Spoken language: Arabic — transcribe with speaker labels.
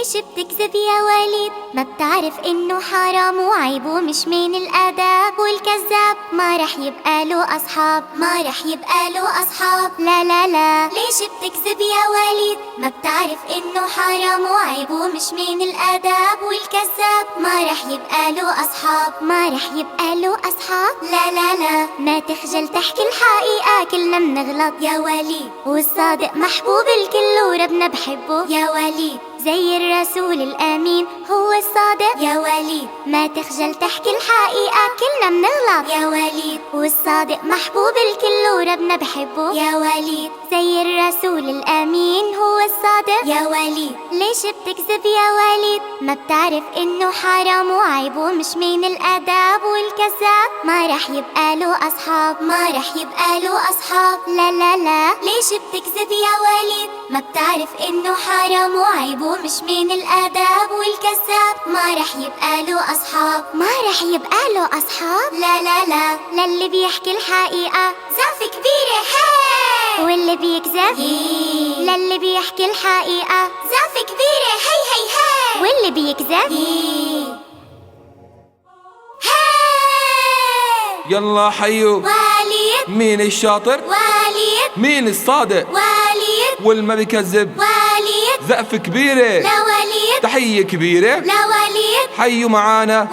Speaker 1: ليش بتكذب يا وليد؟ ما بتعرف انه حرام وعيب ومش من الاداب، والكذاب ما رح يبقى له اصحاب، ما رح يبقى له اصحاب. لا لا لا، ليش بتكذب يا وليد؟ ما بتعرف انه حرام وعيب ومش من الاداب، والكذاب ما رح يبقى له اصحاب، ما رح يبقى له اصحاب. لا لا لا، ما تخجل تحكي الحقيقة، كلنا بنغلط يا وليد، والصادق محبوب الكل وربنا بحبه يا وليد، زي الرسول الامين هو الصادق يا وليد. ما تخجل تحكي الحقيقة، كلنا بنغلط يا وليد، والصادق محبوب الكل وربنا بحبه يا وليد، زي الرسول الامين هو الصادق يا وليد. ليش بتكذب يا وليد؟ ما بتعرف انه حرام وعيب ومش من الاداب، والكذاب ما رح يبقى له اصحاب، ما رح يبقى له اصحاب. لا لا لا، ليش بتكذب يا وليد؟ ما بتعرف انه حرام وعيب ومش من الاداب، والكذاب ما رح يبقى له اصحاب، ما رح يبقى له اصحاب. لا لا لا، للي بيحكي الحقيقة زعف كبيرة هي، واللي بيكذب للي بيحكي الحقيقة زعف كبيرة هي هي هي، واللي بيكذب
Speaker 2: يلا حيو
Speaker 1: وليد،
Speaker 2: مين الشاطر؟
Speaker 1: وليد،
Speaker 2: مين الصادق؟
Speaker 1: وليد،
Speaker 2: والما بيكذب
Speaker 1: وليد،
Speaker 2: زقف كبيرة،
Speaker 1: لا وليد،
Speaker 2: تحية كبيرة،
Speaker 1: لا وليد،
Speaker 2: حيوا معانا